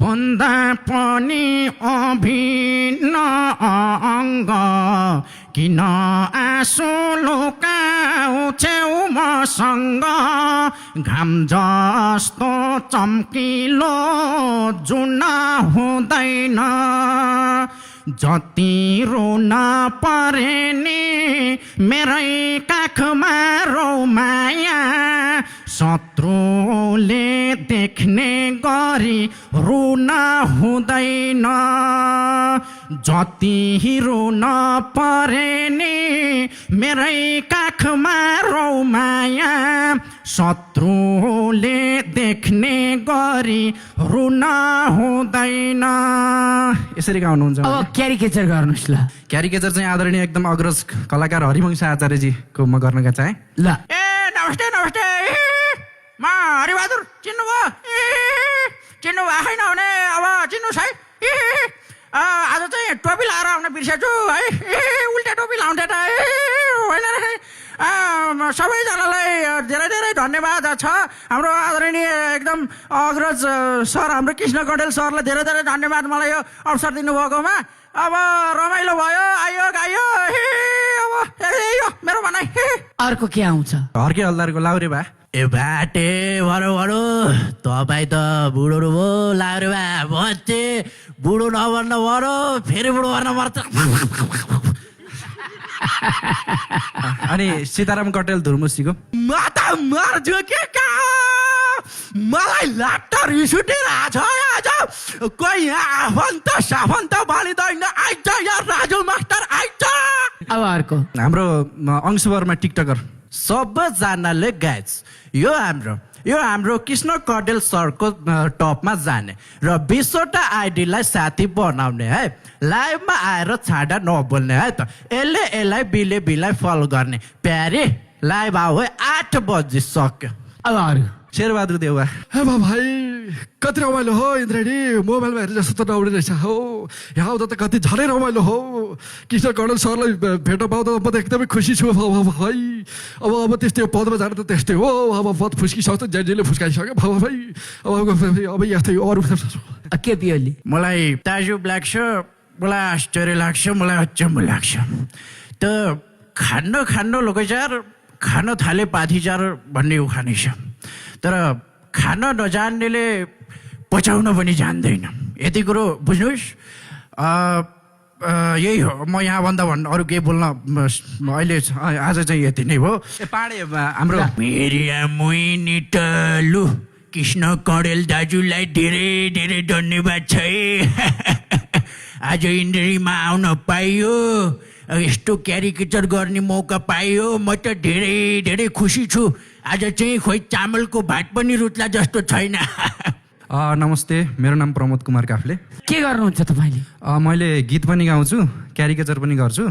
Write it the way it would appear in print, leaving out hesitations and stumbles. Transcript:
भन्दा पनि अभिन्न अङ्ग किन आँसु लुकाउँछौ मसँग घाम जस्तो चम्किलो जुन हुँदैन जति रुन परे नि मेरै काखमा रौ माया शत्रुले देख्ने गरी रुन हुँदैन जति रुन परे नि मेरै काखमा रौ माया शत्रुले देख्ने गरी रुन हुँदैन। यसरी गाउनुहुन्छ। अब क्यारिकेचर गर्नुहोस् ल। क्यारिकेचर चाहिँ आदरणीय एकदम अग्रज कलाकार हरिवंश आचार्यजीको म गर्न चाहेँ। ल नमस्ते नमस्ते, म हरिबहादुर चिन्नुभयो? चिन्नु भएको छैन भने अब चिन्नुहोस् है। आज चाहिँ टोपी लाएर आउन बिर्सेछु है। उल्टा टोपी लाउँथे त होइन र। सबैजनालाई धेरै धेरै धन्यवाद छ। हाम्रो आदरणीय एकदम अग्रज सर हाम्रो कृष्ण कटेल सरलाई धेरै धेरै धन्यवाद मलाई यो अवसर दिनुभएकोमा। अब रमाइलो भयो, आयो गायो। अब यो मेरो भनाइ। अर्को के आउँछ? हर्के हल्दारको लाउरे भा। ए बाटे भरो भरो तपाईँ त बुढो भयो लाउरे भा बच्चे बुढो नभन्न भरो फेरि बुढो भन्न पर्छ। अनि सीताराम कटेल धुर्मुसीको माता मर्छु के का मलाई लाट्ट रिस उठेर आज कोही यहाँ आफन्त साफन्त भनिँदैन आइज यहाँ राजु मास्टर आइज। अब अर्को हाम्रो अंशवर्मा टिकटकर सबैजनाले गाइज यो हाम्रो कृष्ण कटेल सरको टपमा जाने र 20वटा आइडीलाई साथी बनाउने है। लाइभमा आएर छाडा नबोल्ने है त। यसलाई बिलाई फलो गर्ने प्यारे लाइभ आऊ है 8 बजी सक्यो। अब अर्को शेरबहादुर देउवा। हे भाइ कति रमाइलो हो इन्द्रेणी, मोबाइलमा हेरेर जस्तो त नआउने रहेछ हो। यहाँ आउँदा त कति झनै रमाइलो हो। कृष्ण कटेल सरलाई भेट पाउँदा म त एकदमै खुसी छु भाइ। अब त्यस्तै पदमा जानु त त्यस्तै हो। अब पद फुस्किसक्छ, जेले फुस्काइसक्यो भाइ। अब यस्तै अरू के पियोली? मलाई ताजुब लाग्छ, मलाई आश्चर्य लाग्छ, मलाई अचम्म लाग्छ। त खान्न लोकचार खान थाले पाथीचार भन्ने उखानी छ। तर खान नजान्नेले पचाउन पनि जान्दैन। यति कुरो बुझ्नुहोस्। यही हो। म यहाँभन्दा अरू केही बोल्न अहिले आज चाहिँ यति नै हो। पाडे हाम्रो मेरिया मुइनी टलु कृष्ण कडेल दाजुलाई धेरै धेरै धन्यवाद छ है। आज इन्द्रेणीमा आउन पाइयो, यस्तो क्यारिकेचर गर्ने मौका पाइयो। म त धेरै धेरै खुसी छु। आज चाहिँ खोइ चामलको भात पनि रुच्ला जस्तो छैन। नमस्ते, मेरो नाम प्रमोद कुमार काफ्ले। के गर्नुहुन्छ तपाईँले? मैले गीत पनि गाउँछु, क्यारिकेचर पनि गर्छु।